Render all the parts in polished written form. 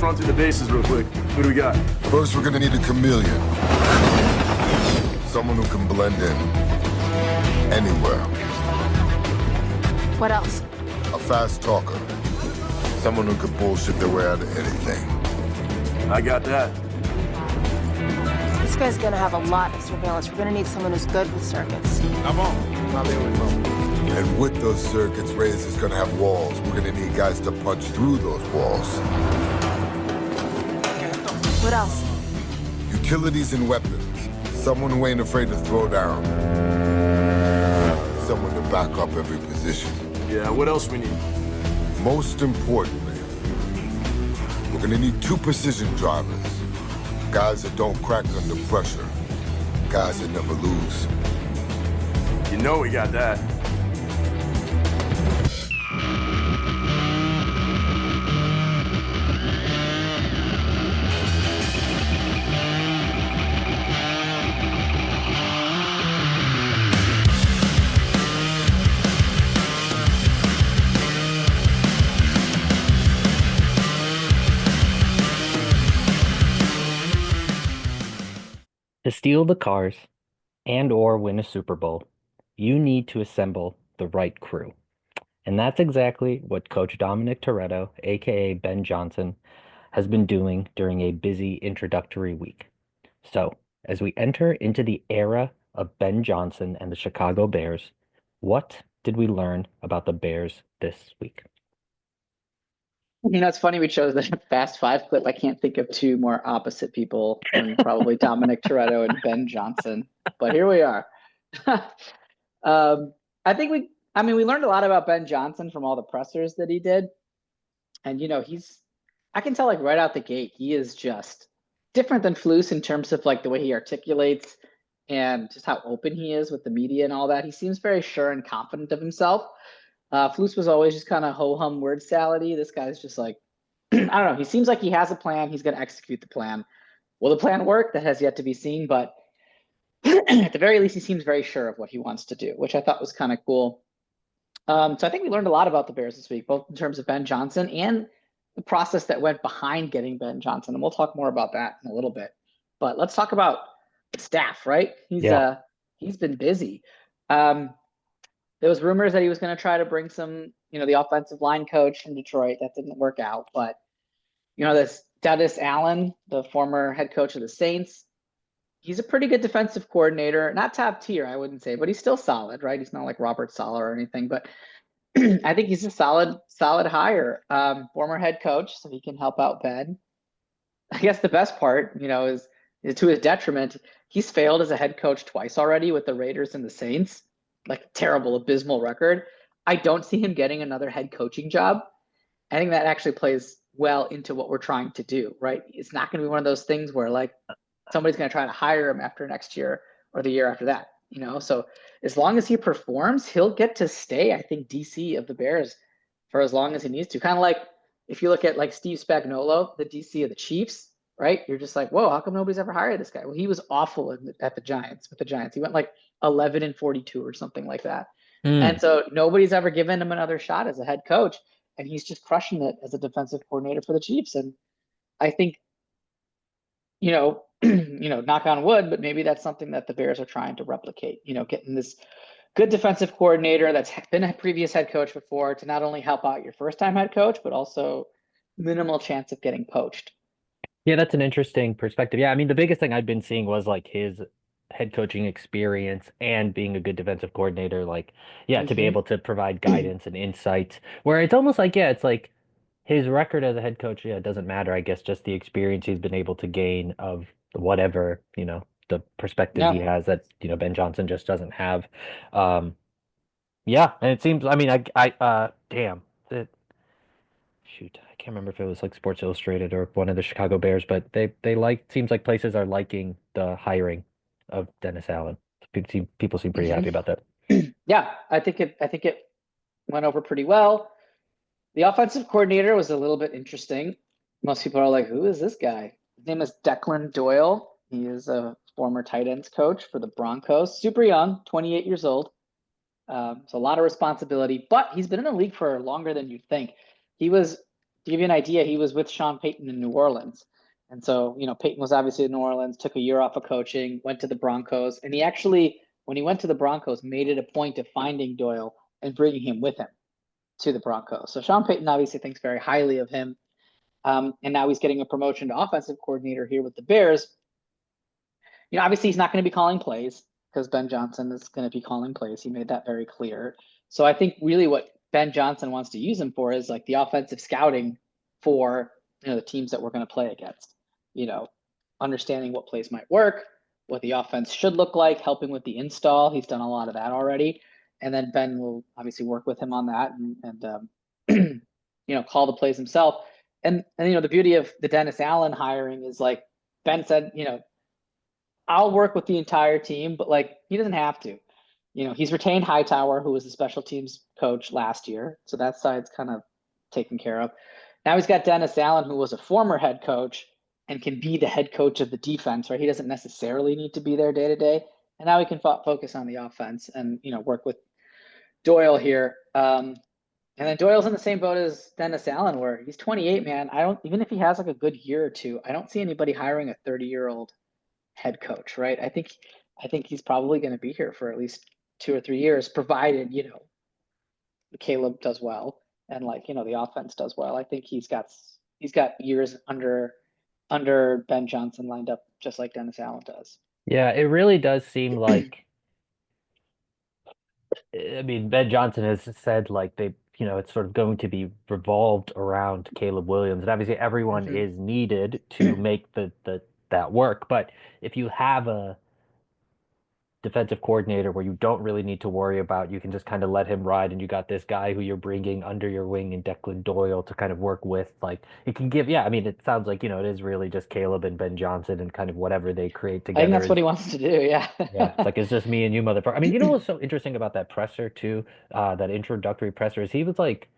run through the bases real quick. Who do we got? First, we're gonna need a chameleon. Someone who can blend in anywhere. What else? A fast talker. Someone who can bullshit their way out of anything. I got that. This guy's gonna have a lot of surveillance. We're gonna need someone who's good with circuits. I'm on. And with those circuits, Reyes is gonna have walls. We're gonna need guys to punch through those walls. What else? Utilities and weapons. Someone who ain't afraid to throw down. Someone to back up every position. Yeah, what else we need? Most importantly, we're gonna need 2 precision drivers. Guys that don't crack under pressure. Guys that never lose. You know we got that. To steal the cars and or win a Super Bowl, you need to assemble the right crew. And that's exactly what Coach Dominic Toretto, aka Ben Johnson, has been doing during a busy introductory week. So, as we enter into the era of Ben Johnson and the Chicago Bears, what did we learn about the Bears this week? You know, it's funny we chose the Fast Five clip. I can't think of 2 more opposite people than probably Dominic Toretto and Ben Johnson. But here we are. I think we learned a lot about Ben Johnson from all the pressers that he did. And, you know, I can tell like right out the gate, he is just different than Flus in terms of like the way he articulates and just how open he is with the media and all that. He seems very sure and confident of himself. Flus was always just kind of ho-hum word salady. This guy's just like, I don't know. He seems like he has a plan. He's going to execute the plan. Will the plan work? That has yet to be seen. But at the very least, he seems very sure of what he wants to do, which I thought was kind of cool. So I think we learned a lot about the Bears this week, both in terms of Ben Johnson and the process that went behind getting Ben Johnson. And we'll talk more about that in a little bit. But let's talk about the staff, right? He's been busy. There was rumors that he was going to try to bring some, you know, the offensive line coach from Detroit. That didn't work out. But, you know, this Dennis Allen, the former head coach of the Saints, he's a pretty good defensive coordinator. Not top tier, I wouldn't say, but he's still solid, right? He's not like Robert Saleh or anything. But I think he's a solid hire. Former head coach, so he can help out Ben. I guess the best part, you know, is to his detriment, he's failed as a head coach twice already with the Raiders and the Saints. Like terrible, abysmal record. I don't see him getting another head coaching job. I think that actually plays well into what we're trying to do, right? It's not going to be one of those things where like somebody's going to try to hire him after next year or the year after that, you know? So as long as he performs, he'll get to stay, I think, DC of the Bears for as long as he needs to. Kind of like if you look at like Steve Spagnuolo, the DC of the Chiefs, right? You're just like, whoa, how come nobody's ever hired this guy? Well, he was awful at the Giants, with the Giants. He went like 11-42 or something like that. And so nobody's ever given him another shot as a head coach. And he's just crushing it as a defensive coordinator for the Chiefs. And I think, you know, knock on wood, but maybe that's something that the Bears are trying to replicate, you know, getting this good defensive coordinator that's been a previous head coach before to not only help out your first time head coach, but also minimal chance of getting poached. Yeah, that's an interesting perspective. Yeah, I mean, the biggest thing I've been seeing was like his head coaching experience and being a good defensive coordinator, like, to be able to provide guidance and insight, where it's almost like, it's like his record as a head coach, it doesn't matter. I guess just the experience he's been able to gain of whatever, you know, the perspective he has that, you know, Ben Johnson just doesn't have. And it seems, I mean, shoot, I can't remember if it was like Sports Illustrated or one of the Chicago Bears, but they seems like places are liking the hiring of Dennis Allen. People seem pretty happy about that. Yeah, I think it went over pretty well. The offensive coordinator was a little bit interesting. Most people are like, who is this guy? His name is Declan Doyle. He is a former tight ends coach for the Broncos. Super young, 28 years old. So a lot of responsibility, but he's been in the league for longer than you'd think. He was to give you an idea, he was with Sean Payton in New Orleans. And so, Payton was obviously in New Orleans, took a year off of coaching, went to the Broncos. And he actually, when he went to the Broncos, made it a point of finding Doyle and bringing him with him to the Broncos. So Sean Payton obviously thinks very highly of him. And now he's getting a promotion to offensive coordinator here with the Bears. Obviously he's not going to be calling plays because Ben Johnson is going to be calling plays. He made that very clear. So I think really what Ben Johnson wants to use him for is like the offensive scouting for the teams that we're going to play against. Understanding what plays might work, what the offense should look like, helping with the install. He's done a lot of that already, and then Ben will obviously work with him on that and call the plays himself. And the beauty of the Dennis Allen hiring is like Ben said, I'll work with the entire team, but like he doesn't have to. He's retained Hightower, who was the special teams coach last year, so that side's kind of taken care of. Now he's got Dennis Allen, who was a former head coach and can be the head coach of the defense, right? He doesn't necessarily need to be there day to day, and now he can focus on the offense and work with Doyle here. And then Doyle's in the same boat as Dennis Allen, where he's 28, man. Even if he has like a good year or two, I don't see anybody hiring a 30-year-old head coach, right? I think he's probably going to be here for at least 2 or 3 years, provided Caleb does well and the offense does well. I think he's got years under Ben Johnson lined up, just like Dennis Allen does. Yeah, it really does seem like. I mean, Ben Johnson has said like it's sort of going to be revolved around Caleb Williams, and obviously everyone is needed to make that work. But if you have a defensive coordinator where you don't really need to worry about, you can just kind of let him ride, and you got this guy who you're bringing under your wing in Declan Doyle to kind of work with. Like it can give, I mean, it sounds like it is really just Caleb and Ben Johnson and kind of whatever they create together. I think that's what he wants to do. Yeah. Yeah, it's like it's just me and you, motherfucker. I mean, what's so interesting about that presser too, that introductory presser is he was like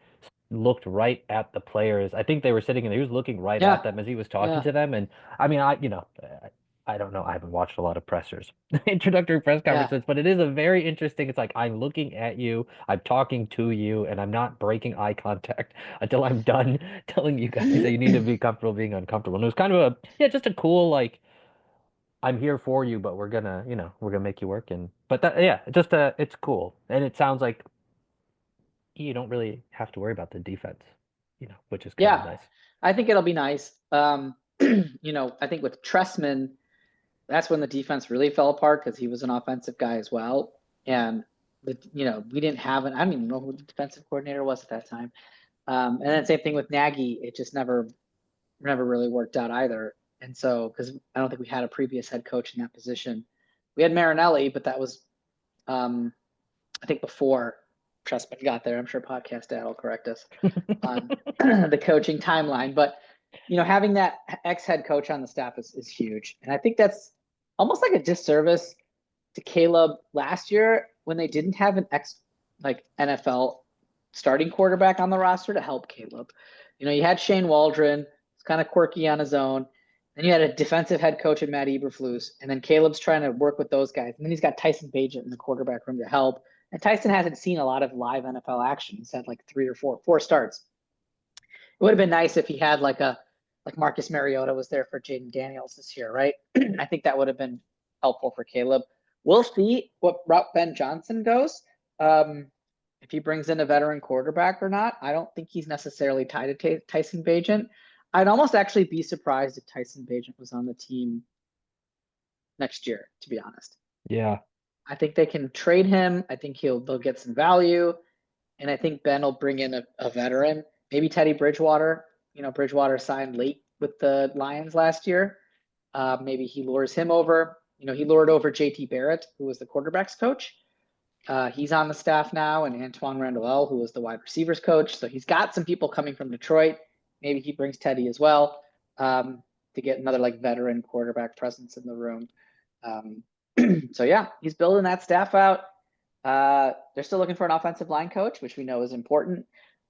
looked right at the players. I think they were sitting and he was looking right at them as he was talking to them. And I mean, I don't know. I haven't watched a lot of pressers, introductory press conferences, but it is a very interesting. It's like I'm looking at you, I'm talking to you, and I'm not breaking eye contact until I'm done telling you guys that you need to be comfortable being uncomfortable. And it was kind of just a cool like. I'm here for you, but we're gonna make you work. But it's cool, and it sounds like you don't really have to worry about the defense, which is kind of nice. I think it'll be nice. I think with Tressman, that's when the defense really fell apart because he was an offensive guy as well, and we didn't have I don't even know who the defensive coordinator was at that time. And then same thing with Nagy, it just never really worked out either. And so, because I don't think we had a previous head coach in that position. We had Marinelli, but that was, I think, before Tressman got there. I'm sure Podcast Dad will correct us on the coaching timeline. But, having that ex-head coach on the staff is huge. And I think that's almost like a disservice to Caleb last year when they didn't have an NFL starting quarterback on the roster to help Caleb. You had Shane Waldron, it's kind of quirky on his own. Then you had a defensive head coach in Matt Eberflus, and then Caleb's trying to work with those guys. And then he's got Tyson Bagent in the quarterback room to help. And Tyson hasn't seen a lot of live NFL action. He's had like 3 or 4 starts. It would have been nice if he had like Marcus Mariota was there for Jaden Daniels this year, right? I think that would have been helpful for Caleb. We'll see what route Ben Johnson goes. If he brings in a veteran quarterback or not. I don't think he's necessarily tied to Tyson Bagent. I'd almost actually be surprised if Tyson Bagent was on the team next year, to be honest. Yeah. I think they can trade him. I think they'll get some value. And I think Ben will bring in a veteran, maybe Teddy Bridgewater. Bridgewater signed late with the Lions last year. Maybe he lures him over. He lured over JT Barrett, who was the quarterback's coach. He's on the staff now, and Antoine Randall, who was the wide receivers coach. So he's got some people coming from Detroit. Maybe he brings Teddy as well to get another veteran quarterback presence in the room. So yeah, he's building that staff out. They're still looking for an offensive line coach, which we know is important.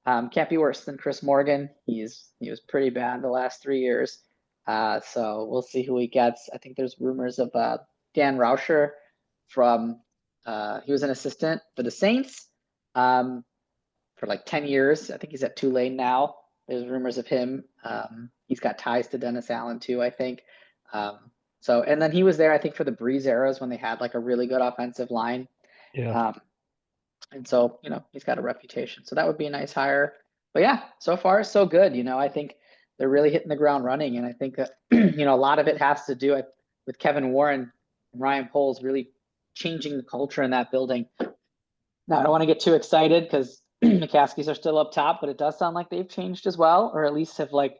Can't be worse than Chris Morgan. He was pretty bad the last 3 years. So we'll see who he gets. I think there's rumors of Dan Rauscher from he was an assistant for the Saints for 10 years. I think he's at Tulane now. There's rumors of him. He's got ties to Dennis Allen too, I think. So, and then he was there, I think, for the Breeze eras when they had like a really good offensive line. Yeah. And so, he's got a reputation. So that would be a nice hire. But yeah, so far so good. I think they're really hitting the ground running. And I think that, a lot of it has to do with Kevin Warren and Ryan Poles really changing the culture in that building. Now, I don't want to get too excited because McCaskies are still up top, but it does sound like they've changed as well, or at least have like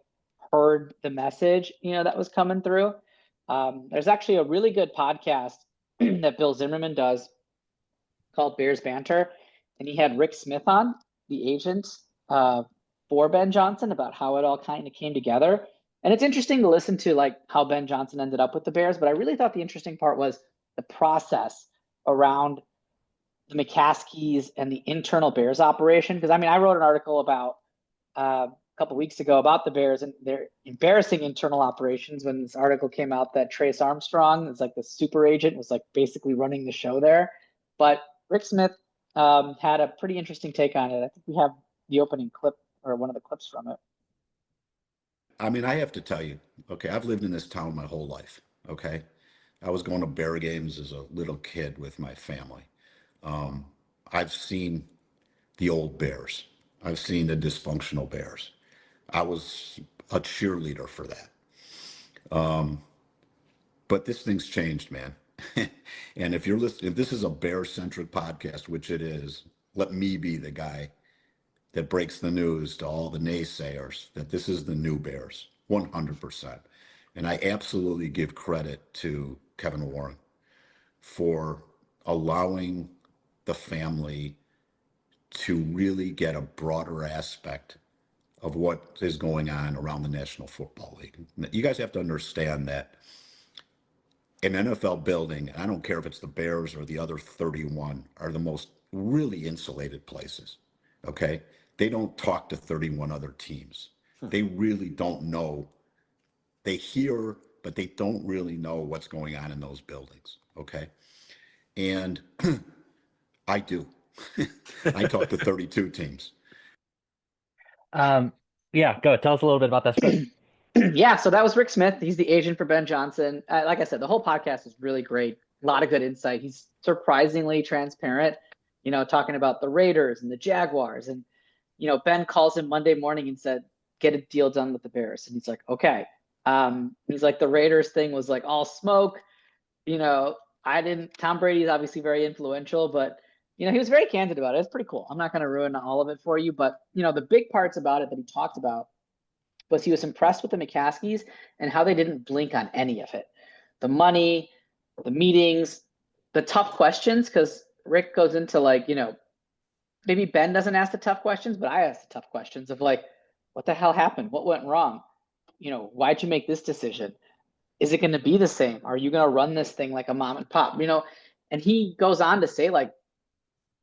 heard the message, that was coming through. There's actually a really good podcast that Bill Zimmerman does called Bears Banter, and he had Rick Smith on, the agent for Ben Johnson, about how it all kind of came together. And it's interesting to listen to like how Ben Johnson ended up with the Bears, but I really thought the interesting part was the process around the McCaskies and the internal Bears operation. Because I wrote an article about a couple weeks ago about the Bears and their embarrassing internal operations when this article came out that Trace Armstrong is like the super agent, was like basically running the show there. But Rick Smith had a pretty interesting take on it. I think we have the opening clip or one of the clips from it. I have to tell you, okay, I've lived in this town my whole life, okay? I was going to Bear games as a little kid with my family. I've seen the old Bears. I've seen the dysfunctional Bears. I was a cheerleader for that. But this thing's changed, man. And if you're listening, if this is a Bear-centric podcast, which it is, let me be the guy that breaks the news to all the naysayers that this is the new Bears, 100%. And I absolutely give credit to Kevin Warren for allowing the family to really get a broader aspect of what is going on around the National Football League. You guys have to understand that an NFL building, I don't care if it's the Bears or the other 31, are the most really insulated places, okay? They don't talk to 31 other teams. They really don't know. They hear, but they don't really know what's going on in those buildings, okay? And I do. I talk to 32 teams. Yeah, go. Tell us a little bit about that script. Yeah, so that was Rick Smith. He's the agent for Ben Johnson. Like I said, the whole podcast is really great. A lot of good insight. He's surprisingly transparent, talking about the Raiders and the Jaguars. And, Ben calls him Monday morning and said, get a deal done with the Bears. And he's like, okay. He's like, the Raiders thing was like all smoke. Tom Brady's obviously very influential, but, he was very candid about it. It's pretty cool. I'm not going to ruin all of it for you, but, the big parts about it that he talked about was he was impressed with the McCaskies and how they didn't blink on any of it. The money, the meetings, the tough questions, because Rick goes into like, maybe Ben doesn't ask the tough questions, but I ask the tough questions of like, what the hell happened? What went wrong? Why'd you make this decision? Is it going to be the same? Are you going to run this thing like a mom and pop? And he goes on to say like,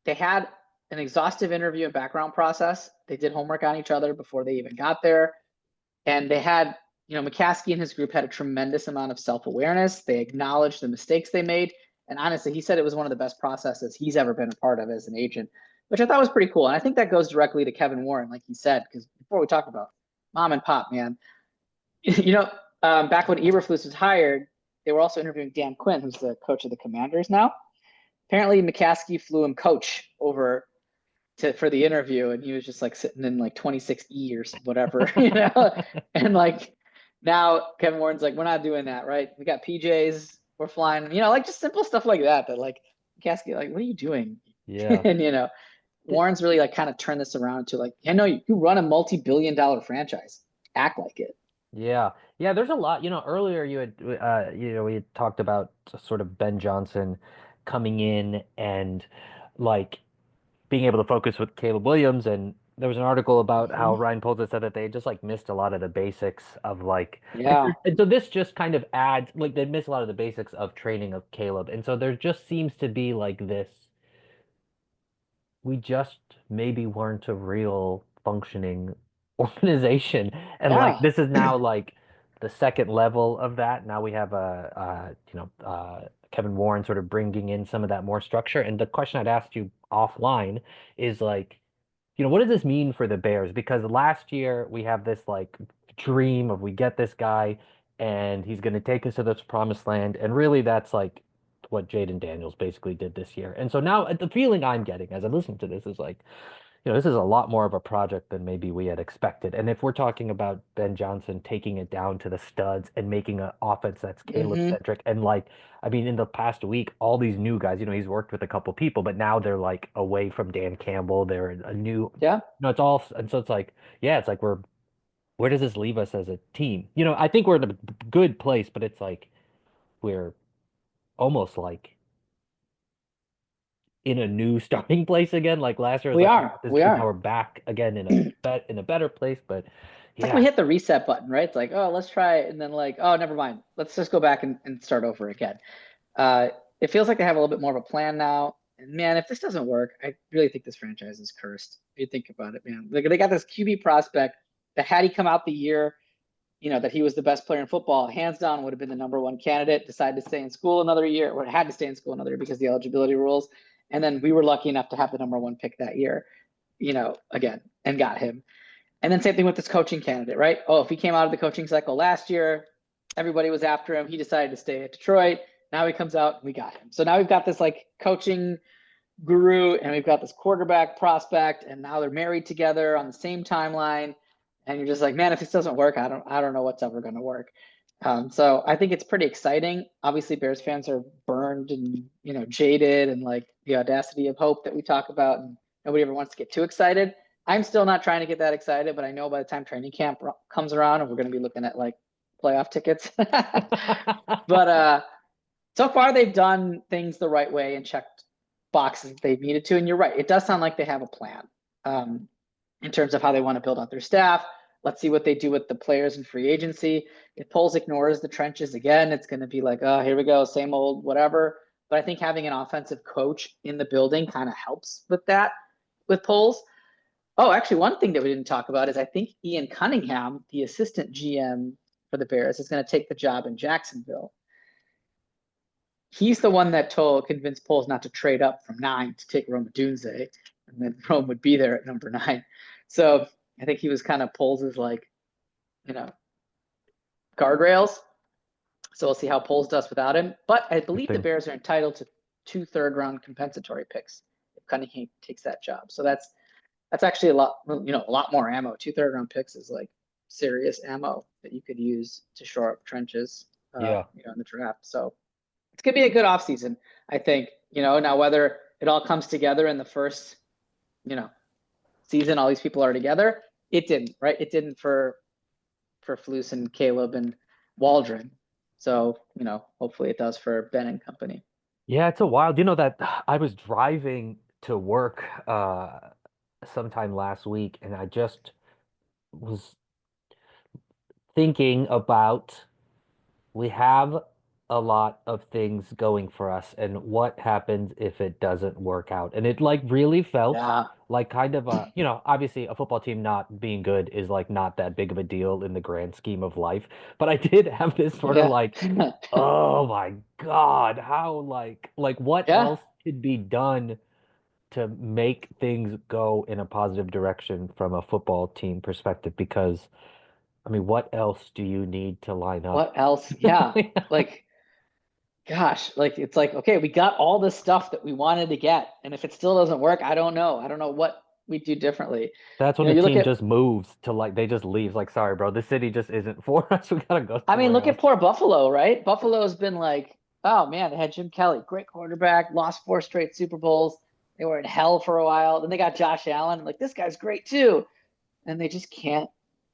they had an exhaustive interview and background process. They did homework on each other before they even got there. And they had, McCaskey and his group had a tremendous amount of self-awareness. They acknowledged the mistakes they made. And honestly, he said it was one of the best processes he's ever been a part of as an agent, which I thought was pretty cool. And I think that goes directly to Kevin Warren, like he said, because before we talk about mom and pop, man, back when Eberflus was hired, they were also interviewing Dan Quinn, who's the coach of the Commanders now. Apparently, McCaskey flew him coach over for the interview, and he was just like sitting in like 26E or whatever, and like now Kevin Warren's like, we're not doing that, right? We got PJs, we're flying, like just simple stuff like that like McCaskey, like, what are you doing? Yeah. And Warren's really like kind of turned this around to like, I know you run a multi-billion-dollar franchise, act like it. Yeah. There's a lot, earlier you had we had talked about sort of Ben Johnson coming in and like being able to focus with Caleb Williams, and there was an article about how Ryan Poles had said that they just like missed a lot of the basics of like, and so this just kind of adds, like, they miss a lot of the basics of training of Caleb, and so there just seems to be like this, we just maybe weren't a real functioning organization, and like this is now like the second level of that. Now we have Kevin Warren sort of bringing in some of that more structure. And the question I'd asked you offline is like, what does this mean for the Bears? Because last year we have this like dream of we get this guy and he's going to take us to this promised land. And really that's like what Jaden Daniels basically did this year. And so now the feeling I'm getting as I'm listening to this is like, this is a lot more of a project than maybe we had expected. And if we're talking about Ben Johnson taking it down to the studs and making an offense that's Caleb Mm-hmm. centric, and like, I mean, in the past week, all these new guys, he's worked with a couple people, but now they're like away from Dan Campbell. They're a new, Yeah. it's all, and so it's like, yeah, it's like where does this leave us as a team? I think we're in a good place, but it's like we're almost like in a new starting place again. Like last year was We like are. this We team. Now are. we're back again in a better place. But It's like we yeah, hit the reset button, right? It's like, oh, let's try it. And then like, oh, never mind. Let's just go back and start over again. Uh, it feels like they have a little bit more of a plan now. And man, if this doesn't work, I really think this franchise is cursed. If you think about it, man. Like they got this QB prospect that had he come out the year, that he was the best player in football, hands down would have been the number one candidate, decided to stay in school another year, or had to stay in school another year because of the eligibility rules. And then we were lucky enough to have the number one pick that year, again, and got him. And then same thing with this coaching candidate, right? Oh, if he came out of the coaching cycle last year, everybody was after him. He decided to stay at Detroit. Now he comes out and we got him. So now we've got this like coaching guru and we've got this quarterback prospect and now they're married together on the same timeline. And you're just like, man, if this doesn't work, I don't know what's ever going to work. So I think it's pretty exciting. Obviously Bears fans are burned and, jaded and like the audacity of hope that we talk about and nobody ever wants to get too excited. I'm still not trying to get that excited, but I know by the time training camp comes around and we're going to be looking at like playoff tickets. But so far they've done things the right way and checked boxes that they've needed to. And you're right. It does sound like they have a plan in terms of how they want to build out their staff. Let's see what they do with the players in free agency. If Poles ignores the trenches again, it's going to be like, oh, here we go, same old whatever. But I think having an offensive coach in the building kind of helps with that with Poles. Oh, actually, one thing that we didn't talk about is I think Ian Cunningham, the assistant GM for the Bears, is going to take the job in Jacksonville. He's the one that convinced Poles not to trade up from 9 to take Rome Odunze, and then Rome would be there at number 9. So I think he was kind of Poles' like, guardrails. So we'll see how Poles does without him. But I believe the Bears are entitled to 2 third-round compensatory picks if Cunningham takes that job. So that's actually a lot more ammo. 2 third-round picks is like serious ammo that you could use to shore up trenches, in the draft. So it's going to be a good offseason, I think. Now whether it all comes together in the first, season, all these people are together. It didn't, right? It didn't for Flus and Caleb and Waldron. So, hopefully it does for Ben and company. Yeah, it's a wild. That I was driving to work sometime last week, and I just was thinking about we have a lot of things going for us, and what happens if it doesn't work out? And it like really felt like kind of a, obviously a football team not being good is like not that big of a deal in the grand scheme of life. But I did have this sort of like, oh my God, how like what else could be done to make things go in a positive direction from a football team perspective? Because I mean, what else do you need to line up? What else? Yeah. Like, gosh, like it's like, okay, we got all the stuff that we wanted to get. And if it still doesn't work, I don't know. I don't know what we do differently. That's when the team just moves to like, they just leave. Like, sorry, bro, this city just isn't for us. We gotta go. I mean, look at poor Buffalo, right? Buffalo's been like, oh man, they had Jim Kelly, great quarterback, lost 4 straight Super Bowls. They were in hell for a while. Then they got Josh Allen. Like, this guy's great too. And they just can't.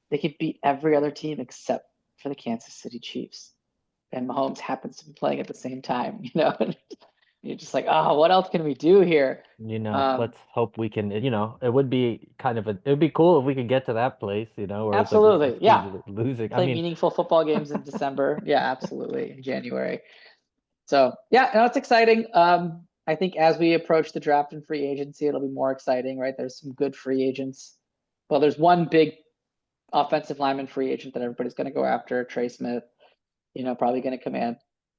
They could beat every other team except for the Kansas City Chiefs. And Mahomes happens to be playing at the same time, You're just like, oh, what else can we do here? Let's hope we can, it would be it would be cool if we could get to that place, where absolutely. It's like losing. Play meaningful football games in December. Yeah, absolutely. In January. So yeah, no, it's exciting. I think as we approach the draft and free agency, it'll be more exciting, right? There's some good free agents. Well, there's one big offensive lineman free agent that everybody's going to go after, Trey Smith, probably going to command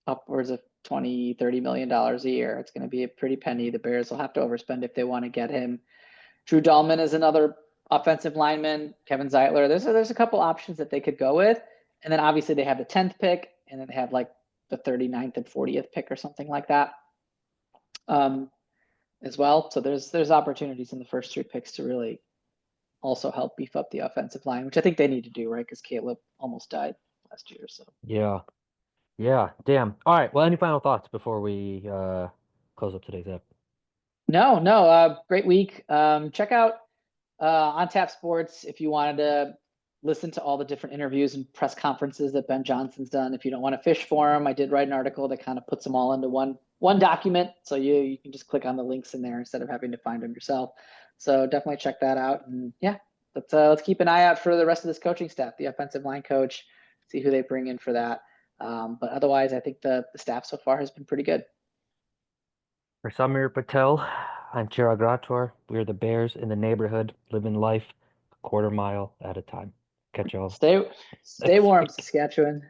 upwards of $20-30 million a year. It's going to be a pretty penny. The Bears will have to overspend if they want to get him. Drew Dahlman is another offensive lineman. Kevin Zeitler. There's a couple options that they could go with, and then obviously they have the 10th pick, and then they have like the 39th and 40th pick or something like that, as well. So there's opportunities in the first 3 picks to really also help beef up the offensive line, which I think they need to do, right? Because Caleb almost died last year. So Yeah. Yeah. Damn. All right. Well, any final thoughts before we close up today's app? no, great week. Check out on Tap Sports if you wanted to listen to all the different interviews and press conferences that Ben Johnson's done. If you don't want to fish for him, I did write an article that kind of puts them all into one document, so you can just click on the links in there instead of having to find them yourself. So definitely check that out. And yeah, let's keep an eye out for the rest of this coaching staff, the offensive line coach, see who they bring in for that. But otherwise, I think the staff so far has been pretty good. For Samir Patel, I'm Chirag Rathod. We're the Bears in the neighborhood, living life a quarter mile at a time. Catch y'all. Stay next warm, week. Saskatchewan.